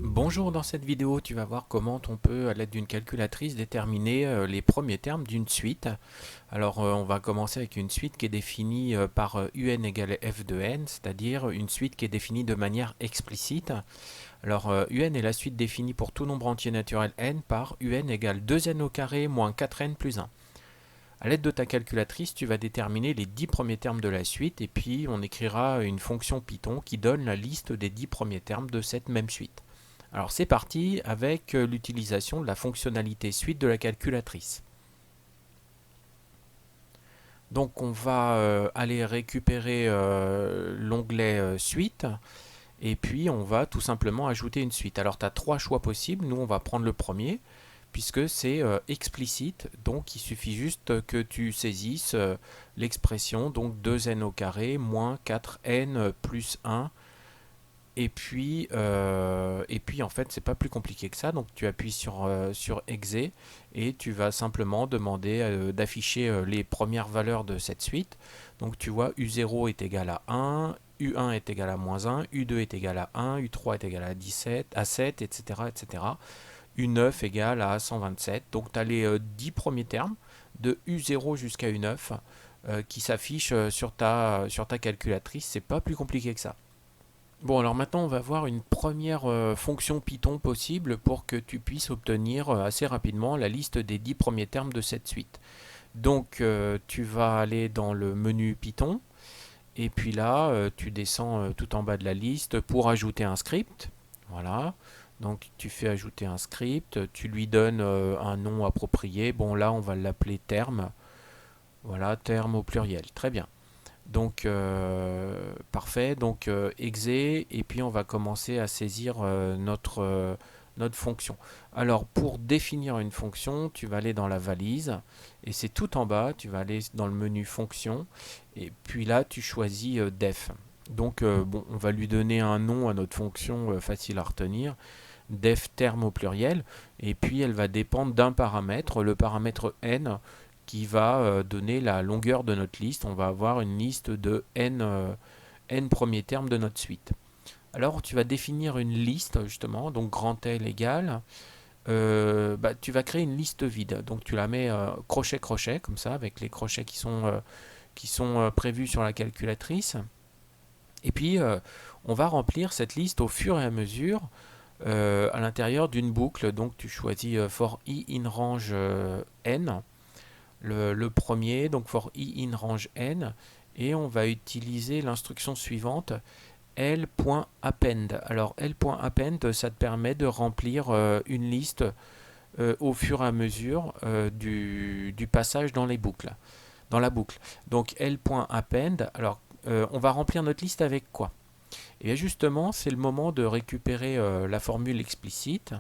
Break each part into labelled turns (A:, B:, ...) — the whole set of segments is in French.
A: Bonjour, dans cette vidéo, tu vas voir comment on peut, à l'aide d'une calculatrice, déterminer les premiers termes d'une suite. Alors, on va commencer avec une suite qui est définie par un égale f de n, c'est-à-dire une suite qui est définie de manière explicite. Alors, un est la suite définie pour tout nombre entier naturel n par un égale 2n au carré moins 4n plus 1. À l'aide de ta calculatrice, tu vas déterminer les 10 premiers termes de la suite et puis on écrira une fonction Python qui donne la liste des 10 premiers termes de cette même suite. Alors c'est parti avec l'utilisation de la fonctionnalité suite de la calculatrice. Donc on va aller récupérer l'onglet suite et puis on va tout simplement ajouter une suite. Alors tu as trois choix possibles, nous on va prendre le premier puisque c'est explicite, donc il suffit juste que tu saisisses l'expression donc 2n au carré moins 4n plus 1. Et puis en fait, c'est pas plus compliqué que ça. Donc tu appuies sur exe et tu vas simplement demander d'afficher les premières valeurs de cette suite. Donc tu vois, U0 est égal à 1, U1 est égal à moins 1, U2 est égal à 1, U3 est égal à 17, à 7, etc., etc. U9 égale à 127. Donc tu as les 10 premiers termes de U0 jusqu'à U9 qui s'affichent sur ta calculatrice. C'est pas plus compliqué que ça. Bon, alors maintenant, on va voir une première fonction Python possible pour que tu puisses obtenir assez rapidement la liste des 10 premiers termes de cette suite. Donc, tu vas aller dans le menu Python, et puis là, tu descends tout en bas de la liste pour ajouter un script. Voilà. Donc, tu fais ajouter un script, tu lui donnes un nom approprié. Bon, là, on va l'appeler terme. Voilà, terme au pluriel. Très bien. Donc parfait, donc exe et puis on va commencer à saisir notre fonction. Alors pour définir une fonction, tu vas aller dans la valise et c'est tout en bas, tu vas aller dans le menu fonction et puis là tu choisis def. Donc bon, on va lui donner un nom à notre fonction facile à retenir, def terme au pluriel et puis elle va dépendre d'un paramètre, le paramètre n qui va donner la longueur de notre liste. On va avoir une liste de n premiers termes de notre suite. Alors tu vas définir une liste justement, donc grand L égale, tu vas créer une liste vide. Donc tu la mets crochet crochet comme ça avec les crochets qui sont prévus sur la calculatrice. Et puis on va remplir cette liste au fur et à mesure à l'intérieur d'une boucle. Donc tu choisis for i in range n. Le premier, donc for i in range n, et on va utiliser l'instruction suivante, l.append. Alors l.append, ça te permet de remplir une liste au fur et à mesure du passage dans les boucles, dans la boucle. Donc l.append, alors on va remplir notre liste avec quoi? Et bien justement, c'est le moment de récupérer la formule explicite.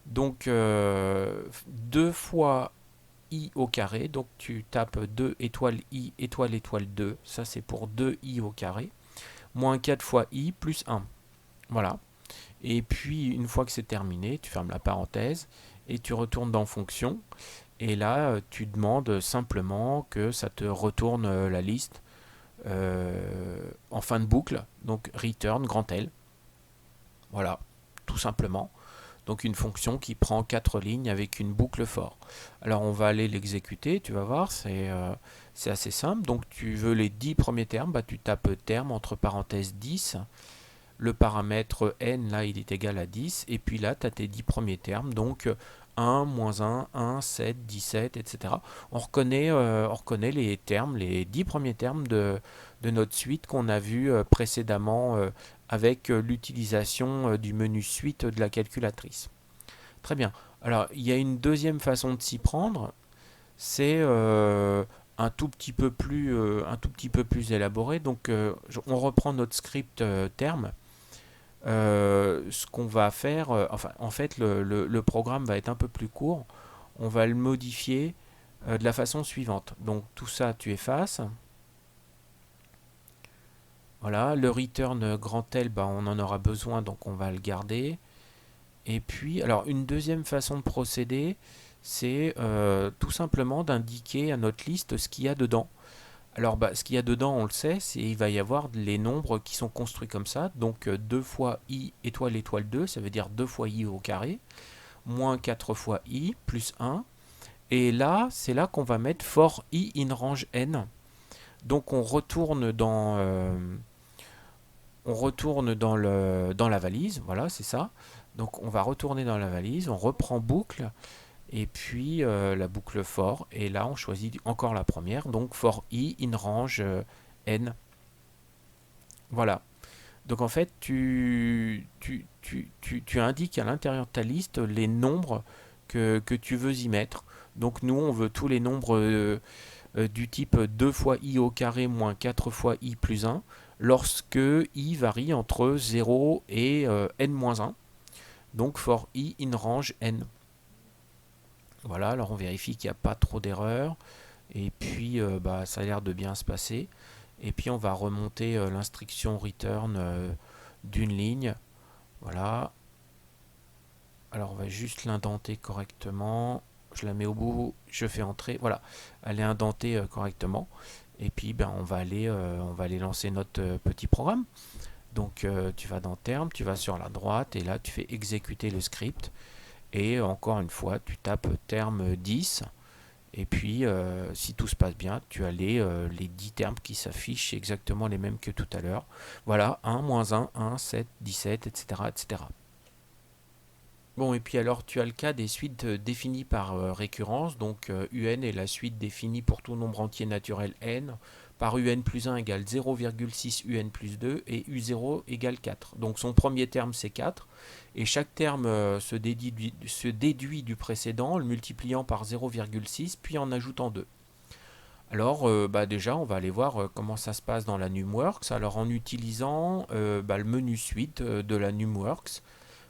A: Donc 2 fois i au carré, donc tu tapes 2 étoile i étoile étoile 2, ça c'est pour 2i au carré, moins 4 fois i plus 1. Voilà. Et puis une fois que c'est terminé, tu fermes la parenthèse et tu retournes dans fonction. Et là, tu demandes simplement que ça te retourne la liste en fin de boucle, donc return grand L. Voilà, tout simplement. Donc une fonction qui prend 4 lignes avec une boucle for. Alors on va aller l'exécuter, tu vas voir, c'est assez simple. Donc tu veux les 10 premiers termes, tu tapes terme entre parenthèses 10. Le paramètre n, là, il est égal à 10. Et puis là, tu as tes 10 premiers termes, donc 1, moins 1, 1, 7, 17, etc. On reconnaît les termes, les 10 premiers termes de notre suite qu'on a vu précédemment avec l'utilisation du menu suite de la calculatrice. Très bien. Alors, il y a une deuxième façon de s'y prendre, c'est un tout petit peu plus élaboré. Donc, on reprend notre script terme. Ce qu'on va faire, en fait, le programme va être un peu plus court. On va le modifier de la façon suivante. Donc, tout ça, tu effaces. Voilà, le return grand L, on en aura besoin, donc on va le garder. Et puis, alors une deuxième façon de procéder, c'est tout simplement d'indiquer à notre liste ce qu'il y a dedans. Alors, bah, ce qu'il y a dedans, on le sait, c'est il va y avoir les nombres qui sont construits comme ça. Donc, 2 fois i étoile étoile 2, ça veut dire 2 fois i au carré, moins 4 fois i, plus 1. Et là, c'est là qu'on va mettre for i in range n. Donc, on retourne dans la valise, voilà, c'est ça. Donc, on va retourner dans la valise, on reprend boucle, et puis la boucle for, et là, on choisit encore la première, donc for i in range n. Voilà. Donc en fait, tu indiques à l'intérieur de ta liste les nombres que tu veux y mettre. Donc nous, on veut tous les nombres du type 2 fois i au carré moins 4 fois i plus 1, lorsque i varie entre 0 et n-1. Donc for i in range n. Voilà, alors on vérifie qu'il n'y a pas trop d'erreurs. Et puis bah, ça a l'air de bien se passer. Et puis on va remonter l'instruction return d'une ligne. Voilà. Alors on va juste l'indenter correctement. Je la mets au bout, je fais entrer. Voilà, elle est indentée correctement. Et puis ben, on va aller lancer notre petit programme. Donc tu vas dans terme, tu vas sur la droite et là tu fais exécuter le script. Et encore une fois, tu tapes terme 10. Et puis, si tout se passe bien, tu as les 10 termes qui s'affichent exactement les mêmes que tout à l'heure. Voilà, 1, moins 1, 1, 7, 17, etc., etc. Bon, et puis alors, tu as le cas des suites définies par récurrence. Donc, un est la suite définie pour tout nombre entier naturel n par un plus 1 égale 0,6 un plus 2 et u0 égale 4. Donc, son premier terme, c'est 4. Et chaque terme se déduit du précédent en le multipliant par 0,6 puis en ajoutant 2. Alors bah déjà on va aller voir comment ça se passe dans la NumWorks. Alors en utilisant le menu suite de la NumWorks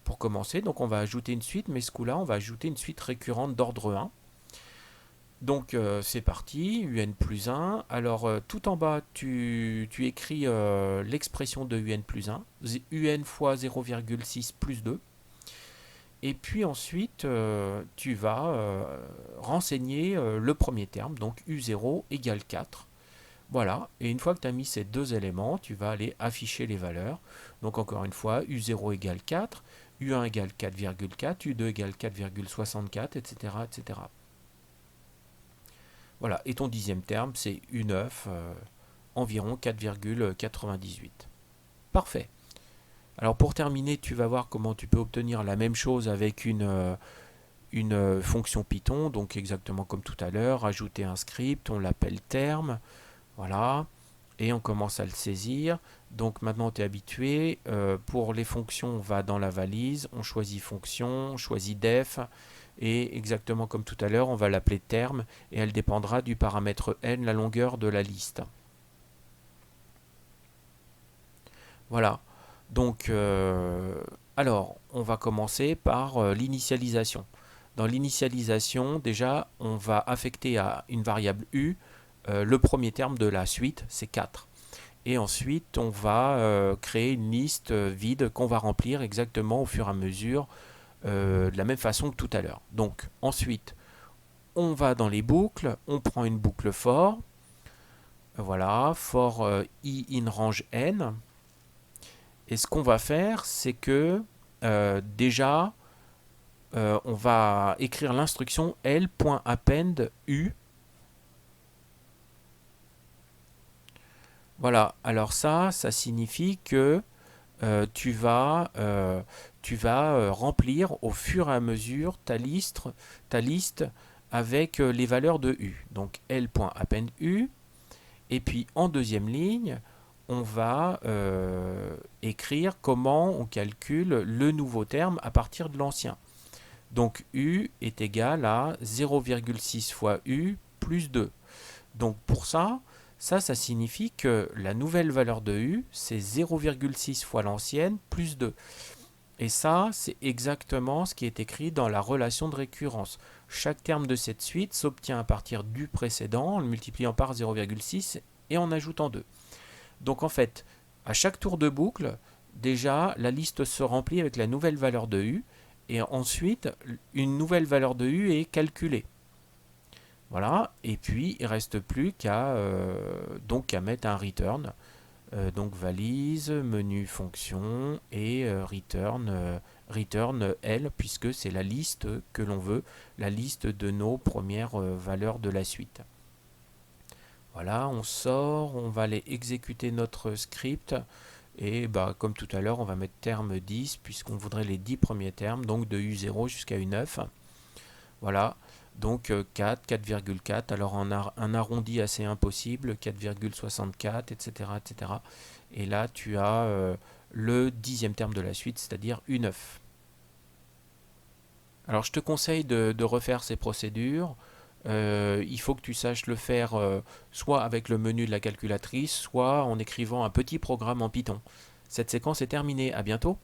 A: pour commencer. Donc on va ajouter une suite, mais ce coup-là on va ajouter une suite récurrente d'ordre 1. Donc c'est parti, un plus 1. Alors tout en bas tu écris l'expression de un plus 1, un fois 0,6 plus 2. Et puis ensuite, tu vas renseigner le premier terme, donc U0 égale 4. Voilà, et une fois que tu as mis ces deux éléments, tu vas aller afficher les valeurs. Donc encore une fois, U0 égale 4, U1 égale 4,4, U2 égale 4,64, etc., etc. Voilà, et ton dixième terme, c'est U9, environ 4,98. Parfait. Alors pour terminer, tu vas voir comment tu peux obtenir la même chose avec une fonction Python, donc exactement comme tout à l'heure, ajouter un script, on l'appelle terme, voilà, et on commence à le saisir. Donc maintenant tu es habitué, pour les fonctions on va dans la valise, on choisit fonction, on choisit def, et exactement comme tout à l'heure on va l'appeler terme, et elle dépendra du paramètre n, la longueur de la liste. Voilà. Donc, alors, on va commencer par l'initialisation. Dans l'initialisation, déjà, on va affecter à une variable u le premier terme de la suite, c'est 4. Et ensuite, on va créer une liste vide qu'on va remplir exactement au fur et à mesure, de la même façon que tout à l'heure. Donc, ensuite, on va dans les boucles, on prend une boucle for, voilà, for i in range n. Et ce qu'on va faire, c'est que déjà, on va écrire l'instruction l.append u. Voilà, alors ça signifie que tu vas remplir au fur et à mesure ta liste avec les valeurs de u. Donc l.append u. Et puis en deuxième ligne, on va écrire comment on calcule le nouveau terme à partir de l'ancien. Donc u est égal à 0,6 fois u plus 2. Donc pour ça signifie que la nouvelle valeur de u, c'est 0,6 fois l'ancienne plus 2. Et ça, c'est exactement ce qui est écrit dans la relation de récurrence. Chaque terme de cette suite s'obtient à partir du précédent en le multipliant par 0,6 et en ajoutant 2. Donc en fait, à chaque tour de boucle, déjà la liste se remplit avec la nouvelle valeur de u et ensuite une nouvelle valeur de u est calculée. Voilà, et puis il reste plus donc qu'à mettre un return. Donc valise, menu fonction et return L, puisque c'est la liste que l'on veut, la liste de nos premières valeurs de la suite. Voilà, on sort, on va aller exécuter notre script. Et bah, comme tout à l'heure, on va mettre terme 10 puisqu'on voudrait les 10 premiers termes, donc de U0 jusqu'à U9. Voilà, donc 4, 4,4, alors un arrondi assez impossible, 4,64, etc., etc. Et là, tu as le dixième terme de la suite, c'est-à-dire U9. Alors, je te conseille de refaire ces procédures. Il faut que tu saches le faire soit avec le menu de la calculatrice, soit en écrivant un petit programme en Python. Cette séquence est terminée, à bientôt.